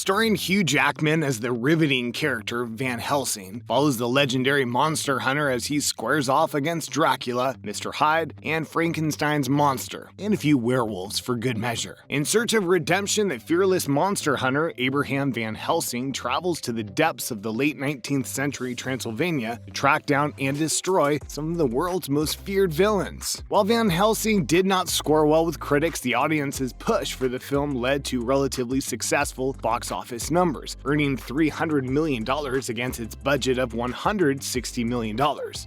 Starring Hugh Jackman as the riveting character Van Helsing, follows the legendary monster hunter as he squares off against Dracula, Mr. Hyde, and Frankenstein's monster, and a few werewolves for good measure. In search of redemption, the fearless monster hunter Abraham Van Helsing travels to the depths of the late 19th century Transylvania to track down and destroy some of the world's most feared villains. While Van Helsing did not score well with critics, the audience's push for the film led to relatively successful box office numbers, earning $300 million against its budget of $160 million.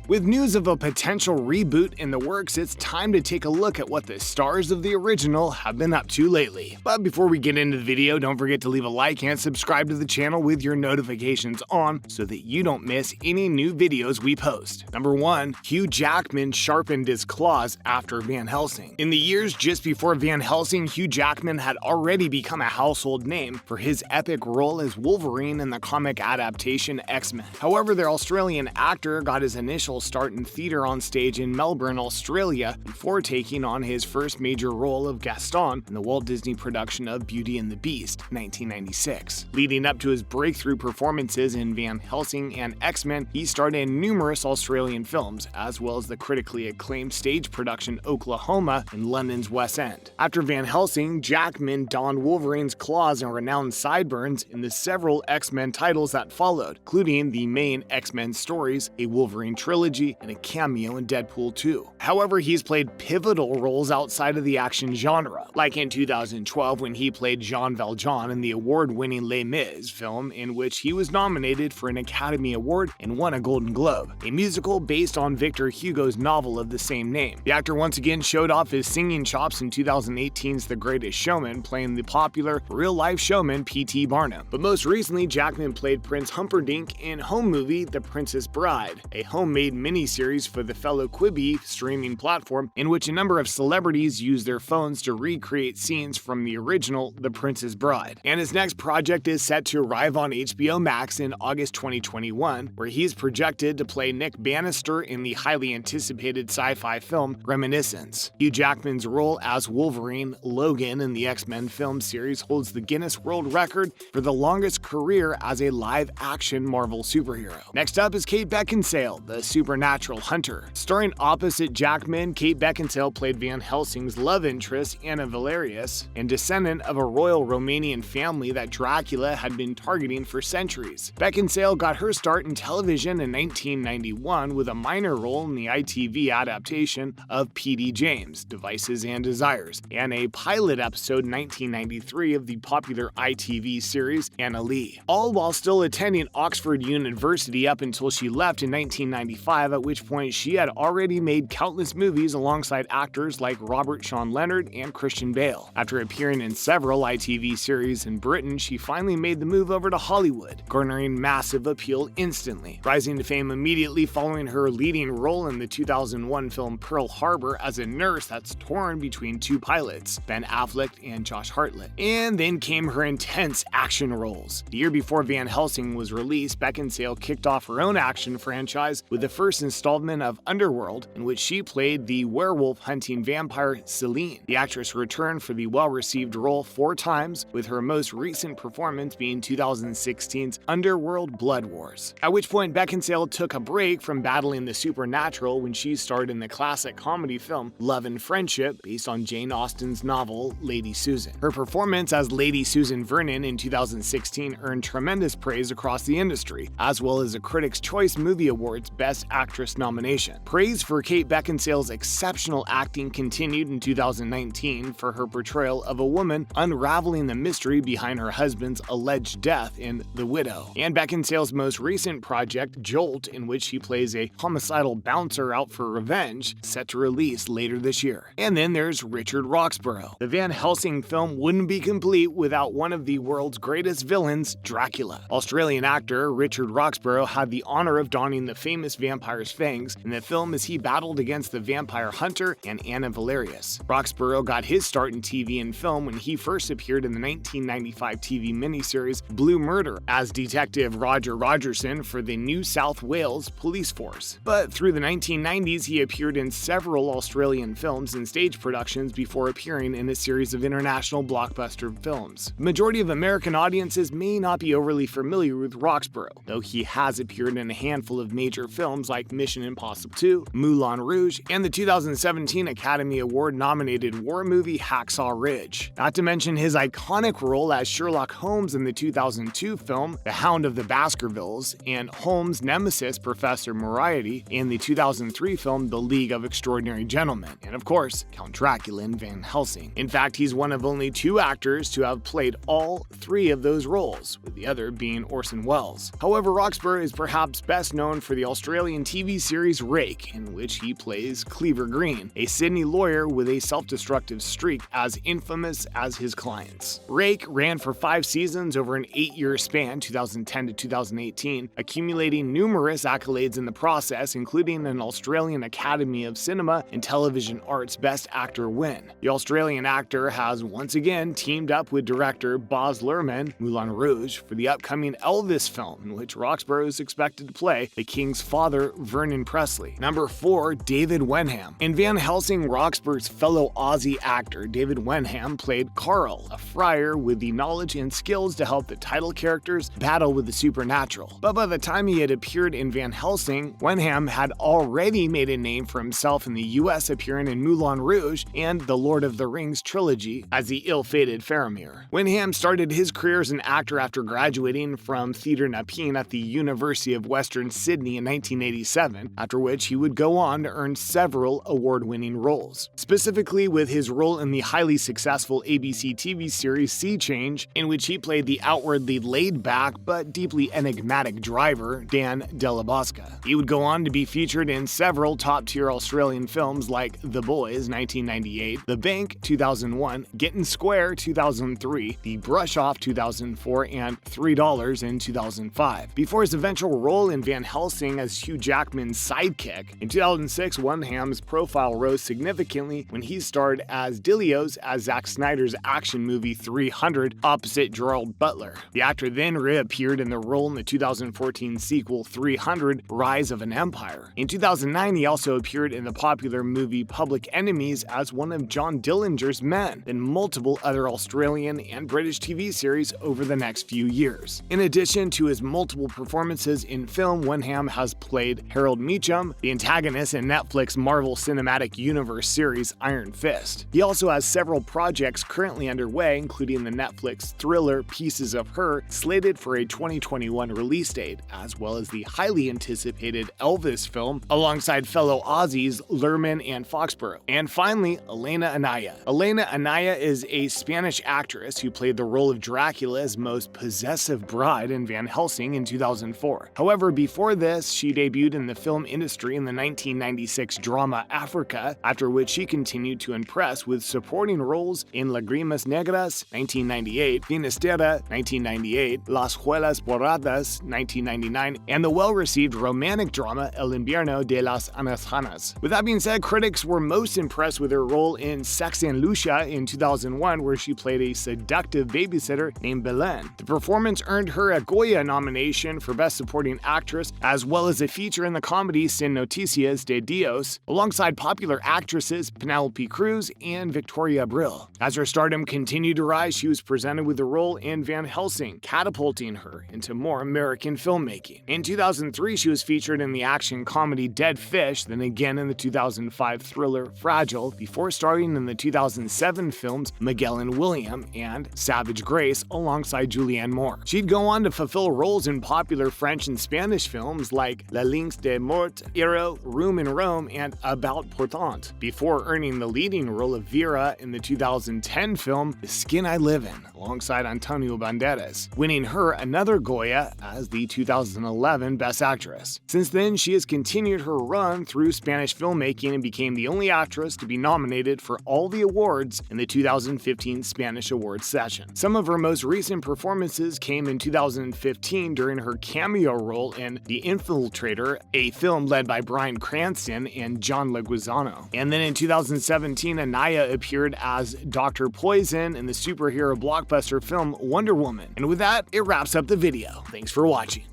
With news of a potential reboot in the works, it's time to take a look at what the stars of the original have been up to lately. But before we get into the video, don't forget to leave a like and subscribe to the channel with your notifications on so that you don't miss any new videos we post. Number 1. Hugh Jackman sharpened his claws after Van Helsing. In the years just before Van Helsing, Hugh Jackman had already become a household name for his epic role as Wolverine in the comic adaptation X-Men. However, the Australian actor got his initial start in theater on stage in Melbourne, Australia, before taking on his first major role of Gaston in the Walt Disney production of Beauty and the Beast, 1996. Leading up to his breakthrough performances in Van Helsing and X-Men, he starred in numerous Australian films, as well as the critically acclaimed stage production Oklahoma in London's West End. After Van Helsing, Jackman donned Wolverine's claws and renowned sideburns in the several X-Men titles that followed, including the main X-Men stories, a Wolverine trilogy, and a cameo in Deadpool 2. However, he's played pivotal roles outside of the action genre, like in 2012 when he played Jean Valjean in the award-winning Les Mis film, in which he was nominated for an Academy Award and won a Golden Globe, a musical based on Victor Hugo's novel of the same name. The actor once again showed off his singing chops in 2018's The Greatest Showman, playing the popular real-life showman P.T. Barnum. But most recently, Jackman played Prince Humperdinck in home movie The Princess Bride, a homemade miniseries for the fellow Quibi streaming platform, in which a number of celebrities use their phones to recreate scenes from the original The Princess Bride. And his next project is set to arrive on HBO Max in August 2021, where he's projected to play Nick Bannister in the highly anticipated sci-fi film Reminiscence. Hugh Jackman's role as Wolverine, Logan in the X-Men film series holds the Guinness World Record for the longest career as a live-action Marvel superhero. Next up is Kate Beckinsale, the supernatural hunter. Starring opposite Jackman, Kate Beckinsale played Van Helsing's love interest, Anna Valerius, and descendant of a royal Romanian family that Dracula had been targeting for centuries. Beckinsale got her start in television in 1991 with a minor role in the ITV adaptation of P.D. James, Devices and Desires, and a pilot episode in 1993 of the popular ITV series Anna Lee, all while still attending Oxford University up until she left in 1995, at which point she had already made countless movies alongside actors like Robert Sean Leonard and Christian Bale. After appearing in several ITV series in Britain, she finally made the move over to Hollywood, garnering massive appeal instantly, rising to fame immediately following her leading role in the 2001 film Pearl Harbor as a nurse that's torn between two pilots, Ben Affleck and Josh Hartnett. And then came her intense action roles. The year before Van Helsing was released, Beckinsale kicked off her own action franchise with the first installment of Underworld, in which she played the werewolf-hunting vampire Celine. The actress returned for the well-received role 4 times, with her most recent performance being 2016's Underworld Blood Wars, at which point Beckinsale took a break from battling the supernatural when she starred in the classic comedy film Love and Friendship, based on Jane Austen's novel Lady Susan. Her performance as Lady Susan Vernon in 2016 earned tremendous praise across the industry, as well as a Critics' Choice Movie Awards Best Actress nomination. Praise for Kate Beckinsale's exceptional acting continued in 2019 for her portrayal of a woman unraveling the mystery behind her husband's alleged death in The Widow, and Beckinsale's most recent project, Jolt, in which she plays a homicidal bouncer out for revenge, set to release later this year. And then there's Richard Roxburgh. The Van Helsing film wouldn't be complete without one of the world's greatest villains against Dracula. Australian actor Richard Roxburgh had the honor of donning the famous vampire's fangs in the film as he battled against the vampire Hunter and Anna Valerius. Roxburgh got his start in TV and film when he first appeared in the 1995 TV miniseries Blue Murder as Detective Roger Rogerson for the New South Wales Police Force. But through the 1990s, he appeared in several Australian films and stage productions before appearing in a series of international blockbuster films. The majority of American audiences may not be overly familiar with Roxburgh, though he has appeared in a handful of major films like Mission Impossible 2, Moulin Rouge, and the 2017 Academy Award-nominated war movie Hacksaw Ridge. Not to mention his iconic role as Sherlock Holmes in the 2002 film The Hound of the Baskervilles, and Holmes' nemesis Professor Moriarty in the 2003 film The League of Extraordinary Gentlemen, and of course, Count Dracula in Van Helsing. In fact, he's one of only 2 actors to have played all 3 of those roles, with the other being Orson Welles. However, Roxburgh is perhaps best known for the Australian TV series Rake, in which he plays Cleaver Green, a Sydney lawyer with a self-destructive streak as infamous as his clients. Rake ran for 5 seasons over an 8-year span, 2010 to 2018, accumulating numerous accolades in the process, including an Australian Academy of Cinema and Television Arts Best Actor win. The Australian actor has once again teamed up with director Baz Luhrmann, Moulin Rouge, for the upcoming Elvis film, in which Roxburgh is expected to play the King's father, Vernon Presley. Number 4, David Wenham. In Van Helsing, Roxburgh's fellow Aussie actor David Wenham played Carl, a friar with the knowledge and skills to help the title characters battle with the supernatural. But by the time he had appeared in Van Helsing, Wenham had already made a name for himself in the US, appearing in Moulin Rouge and the Lord of the Rings trilogy as the ill-fated Faramir. Wenham started his career as an actor after graduating from Theatre Nepean at the University of Western Sydney in 1987, after which he would go on to earn several award-winning roles, specifically with his role in the highly successful ABC TV series Sea Change, in which he played the outwardly laid-back but deeply enigmatic driver Dan Della Bosca. He would go on to be featured in several top-tier Australian films like The Boys 1998, The Bank 2001, Getting Square 2003, The Brush Off 2004, and $3 in 2005. Before his eventual role in Van Helsing as Hugh Jackman's sidekick, in 2006, Wenham's profile rose significantly when he starred as Dilios as Zack Snyder's action movie 300 opposite Gerald Butler. The actor then reappeared in the role in the 2014 sequel 300 Rise of an Empire. In 2009, he also appeared in the popular movie Public Enemies as one of John Dillinger's men, and multiple other Australian and British TV series over the next few years. In addition to his multiple performances in film, Wenham has played Harold Meacham, the antagonist in Netflix Marvel Cinematic Universe series Iron Fist. He also has several projects currently underway, including the Netflix thriller Pieces of Her, slated for a 2021 release date, as well as the highly anticipated Elvis film alongside fellow Aussies Luhrmann and Foxborough. And finally, Elena Anaya. Elena Anaya is a Spanish actress who played the role of Dracula's most possessive bride in Van Helsing in 2004. However, before this, she debuted in the film industry in the 1996 drama Africa, after which she continued to impress with supporting roles in Lágrimas Negras 1998, Finestera 1998, Las Juelas Borradas 1999, and the well-received romantic drama El Invierno de las Anasanas. With that being said, critics were most impressed with her role in Sex and Lucia in 2001, where she played a seductive babysitter named Belen. The performance earned her a Goya nomination for Best Supporting Actress, as well as a feature in the comedy Sin Noticias de Dios, alongside popular actresses Penelope Cruz and Victoria Abril. As her stardom continued to rise, she was presented with a role in Van Helsing, catapulting her into more American filmmaking. In 2003, she was featured in the action comedy Dead Fish, then again in the 2005 thriller Fragile, before starring in the 2007 films Miguel and William and Savage Grace alongside Julianne Moore. She'd go on to fulfill roles in popular French and Spanish films like La Lynx de Mort, Hero, Room in Rome, and About Portant, before earning the leading role of Vera in the 2010 film The Skin I Live In, alongside Antonio Banderas, winning her another Goya as the 2011 Best Actress. Since then, she has continued her run through Spanish filmmaking and became the only actress to be nominated for all the awards in the 2015 Spanish Awards session. Some of her most recent performances performances came in 2015 during her cameo role in The Infiltrator, a film led by Bryan Cranston and John Leguizamo. And then in 2017, Anaya appeared as Dr. Poison in the superhero blockbuster film Wonder Woman. And with that, it wraps up the video. Thanks for watching.